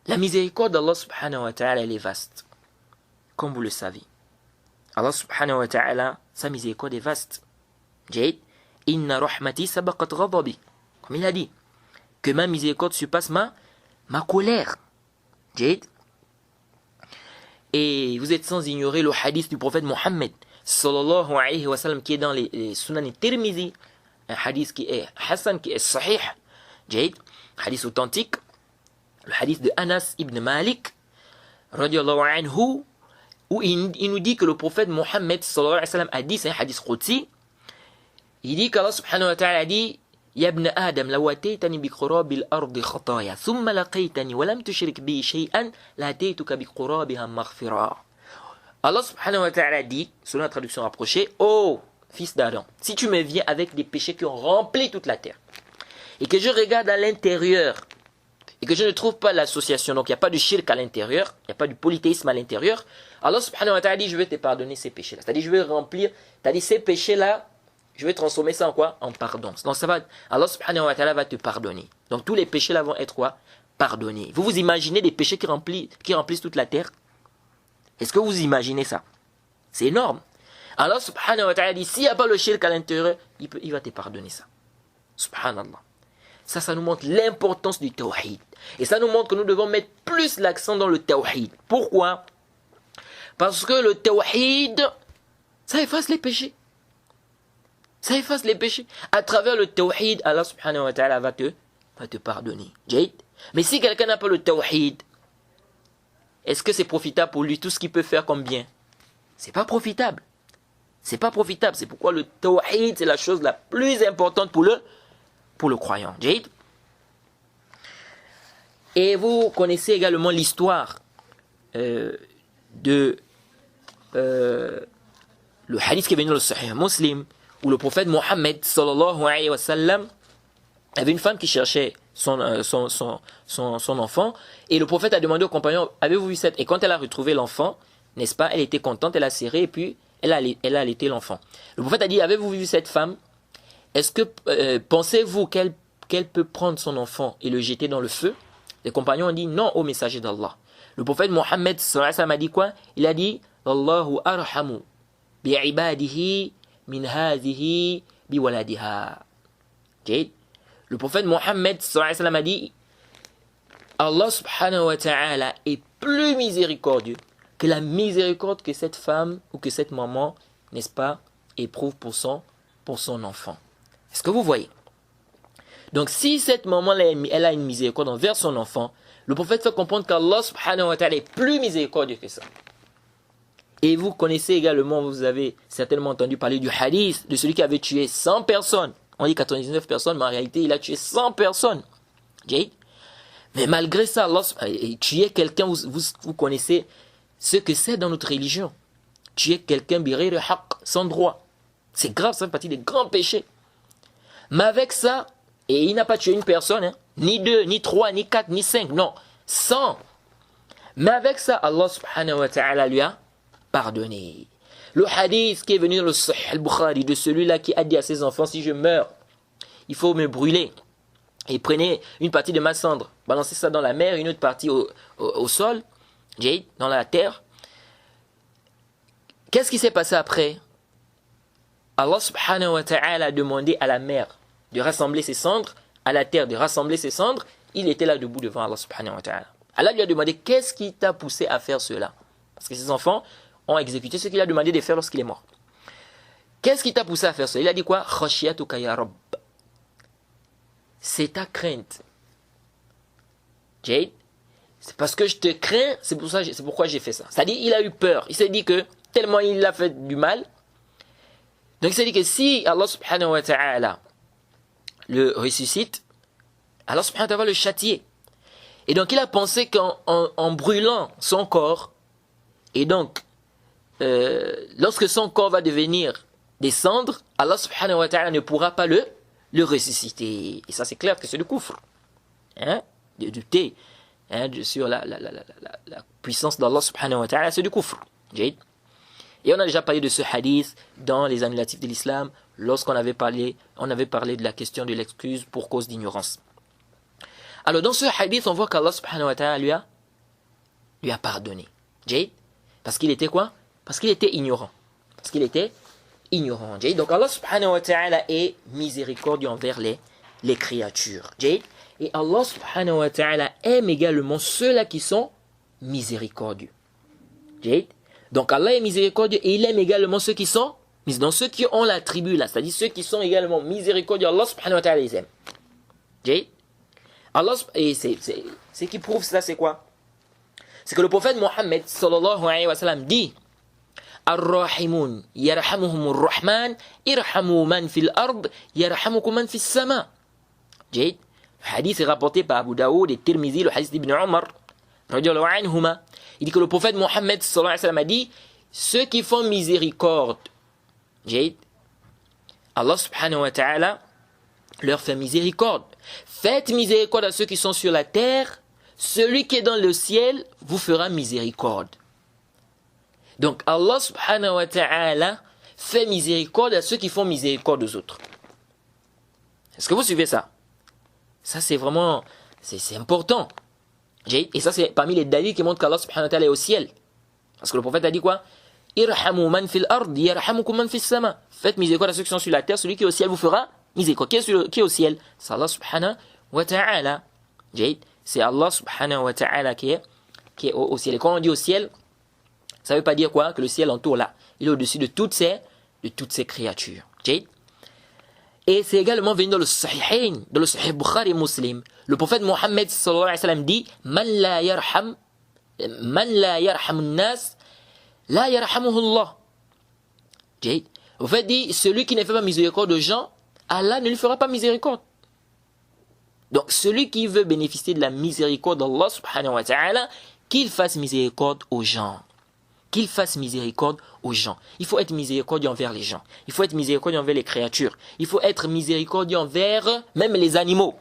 La miséricorde d'Allah subhanahu wa ta'ala, elle est vaste. Comme vous le savez. Allah subhanahu wa ta'ala, sa miséricorde est vaste. Jade, inna rahmati sabaqat ghadabi. Comme il a dit, que ma miséricorde surpasse ma colère. Jade. Et vous êtes sans ignorer le hadith du prophète Mohammed sallallahu alayhi wa sallam qui est dans les Sunan Tirmizi, un hadith qui est Hassan, qui est Sahih. Jade, hadith authentique. Le hadith de Anas ibn Malik, radiallahu anhu, où il nous dit que le prophète Mohammed sallallahu alayhi wa sallam a dit, c'est un hadith qudsi, il dit qu'Allah subhanahu wa ta'ala a dit, Ya ibn Adam, law ataytani bi qurabil ardi khataya, thumma laqaytani wa lam tushrik bi shay'an, la ataytuka bi qurabiha maghfira. Allah subhanahu wa ta'ala dit, selon la traduction rapprochée, oh, fils d'Adam, si tu me viens avec des péchés qui ont rempli toute la terre, et que je regarde à l'intérieur, et que je ne trouve pas l'association, donc il n'y a pas de shirk à l'intérieur, il n'y a pas du polythéisme à l'intérieur, Allah subhanahu wa ta'ala dit, je vais te pardonner ces péchés-là. C'est-à-dire, je vais remplir, c'est-à-dire ces péchés-là, je vais transformer ça en quoi? En pardon. Donc ça va, Allah subhanahu wa ta'ala va te pardonner. Donc tous les péchés-là vont être quoi? Pardonnés. Vous vous imaginez des péchés qui remplissent toute la terre? Est-ce que vous imaginez ça? C'est énorme. Allah subhanahu wa ta'ala dit, s'il n'y a pas le shirk à l'intérieur, il va te pardonner ça. Subhanallah. Ça nous montre l'importance du tawhid. Et ça nous montre que nous devons mettre plus l'accent dans le tawhid. Pourquoi? Parce que le tawhid, ça efface les péchés. Ça efface les péchés. À travers le tawhid, Allah subhanahu wa ta'ala va te pardonner. Jade. Mais si quelqu'un n'a pas le tawhid, est-ce que c'est profitable pour lui tout ce qu'il peut faire comme bien? C'est pas profitable. C'est pas profitable. C'est pourquoi le tawhid, c'est la chose la plus importante pour le croyant. Jade. Et vous connaissez également l'histoire de le hadith qui est venu dans le Sahih Muslim, où le prophète Mohammed sallallahu alayhi wa sallam avait une femme qui cherchait son enfant, et le prophète a demandé aux compagnons, avez-vous vu cette? Et quand elle a retrouvé l'enfant, n'est-ce pas, elle était contente, elle a serré, et puis elle a allaité l'enfant. Le prophète a dit, avez-vous vu cette femme? Est-ce que pensez-vous qu'elle peut prendre son enfant et le jeter dans le feu? Les compagnons ont dit, non, ô messager d'Allah. Le prophète Mohammed sallallahu alayhi wa sallam a dit quoi? Il a dit, Allahu arhamu bi'ibadihi min hadhihi biwaladiha. Okay. Le prophète Mohammed sallallahu alayhi wa sallam a dit, Allah subhanahu wa ta'ala est plus miséricordieux que la miséricorde que cette femme ou que cette maman, n'est-ce pas, éprouve pour son enfant. Est-ce que vous voyez? Donc si cette maman-là, elle a une miséricorde envers son enfant, le prophète fait comprendre qu'Allah subhanahu wa ta'ala est plus miséricordieux que ça. Et vous connaissez également, vous avez certainement entendu parler du hadith de celui qui avait tué 100 personnes. On dit 99 personnes, mais en réalité, il a tué 100 personnes. Mais malgré ça, Allah, tuer quelqu'un, vous connaissez ce que c'est dans notre religion. Tuer quelqu'un, sans droit. C'est grave, ça fait partie des grands péchés. Mais avec ça, et il n'a pas tué une personne, hein, ni deux, ni trois, ni quatre, ni cinq, non, 100. Mais avec ça, Allah subhanahu wa ta'ala lui a pardonné. Le hadith qui est venu dans le Sahih al-Bukhari de celui-là qui a dit à ses enfants, si je meurs, il faut me brûler. Et prenez une partie de ma cendre, balancez ça dans la mer, une autre partie au sol, dans la terre. Qu'est-ce qui s'est passé après? Allah subhanahu wa ta'ala a demandé à la mer de rassembler ses cendres, à la terre de rassembler ses cendres. Il était là debout devant Allah subhanahu wa ta'ala. Allah lui a demandé, qu'est-ce qui t'a poussé à faire cela? Parce que ses enfants ont exécuté ce qu'il a demandé de faire lorsqu'il est mort. Qu'est-ce qui t'a poussé à faire cela? Il a dit quoi? Khashiyatuka ya Rabb. C'est ta crainte. Jade, c'est parce que je te crains, c'est pourquoi j'ai fait ça. C'est-à-dire, il a eu peur. Il s'est dit que tellement il a fait du mal. Donc il s'est dit que si Allah subhanahu wa ta'ala le ressuscite, Allah subhanahu wa ta'ala va le châtier. Et donc il a pensé qu'en brûlant son corps, et donc lorsque son corps va devenir des cendres, Allah subhanahu wa ta'ala ne pourra pas le ressusciter. Et ça c'est clair que c'est du kufr. Hein? De douter sur la puissance d'Allah subhanahu wa ta'ala, c'est du kufr. Et on a déjà parlé de ce hadith dans les annulatifs de l'islam lorsqu'on avait parlé de la question de l'excuse pour cause d'ignorance. Alors dans ce hadith, on voit qu'Allah subhanahu wa ta'ala lui a lui a pardonné. Jade, parce qu'il était quoi? Parce qu'il était ignorant. Parce qu'il était ignorant. Jade. Donc Allah subhanahu wa ta'ala est miséricordieux envers les créatures. Jade. Et Allah subhanahu wa ta'ala aime également ceux-là qui sont miséricordieux. Jade. Donc Allah est miséricordieux et il aime également ceux qui sont, donc ceux qui ont la tribu là, c'est-à-dire ceux qui sont également miséricordieux, Allah subhanahu wa ta'ala les aime. Jade. Allah, et c'est qui prouve ça, c'est quoi? C'est que le prophète Mohammed sallallahu alayhi wa sallam dit Ar-Rahimun yarhamuhumur Rahman irhamu man fil ard yarhamukum man fis sama. Jade. Le hadith est rapporté par Abu Daoud et Tirmizi, le hadith d'Ibn Omar radiyallahu anhuma. Il dit que le prophète Mohammed sallallahu alayhi wa sallam a dit ceux qui font miséricorde, Jade, Allah subhanahu wa ta'ala leur fait miséricorde. Faites miséricorde à ceux qui sont sur la terre, celui qui est dans le ciel vous fera miséricorde. Donc Allah subhanahu wa ta'ala fait miséricorde à ceux qui font miséricorde aux autres. Est-ce que vous suivez ça? Ça c'est vraiment, c'est important. Et ça c'est parmi les dalils qui montrent qu'Allah subhanahu wa ta'ala est au ciel. Parce que le prophète a dit quoi? Irhamu man fil ard yarhamukum man fis sama. Faites miséricorde à ceux qui sont sur la terre, celui qui est au ciel vous fera miséricorde. Qui est au ciel? C'est Allah subhanahu wa ta'ala. C'est Allah subhanahu wa ta'ala qui est au ciel. Et quand on dit au ciel, ça ne veut pas dire quoi? Que le ciel entoure là. Il est au-dessus de toutes ces créatures. Et c'est également venu dans le Sahihain, dans le Sahih Bukhari et Muslim. Le prophète Mohammed sallallahu alayhi wa sallam dit Man la yarham an-nas, la yarhamuhu Allah. Le prophète dit celui qui ne fait pas miséricorde aux gens, Allah ne lui fera pas miséricorde. Donc celui qui veut bénéficier de la miséricorde d'Allah subhanahu wa ta'ala, qu'il fasse miséricorde aux gens. Qu'il fasse miséricorde aux gens. Il faut être miséricordieux envers les gens. Il faut être miséricordieux envers les créatures. Il faut être miséricordieux envers même les animaux.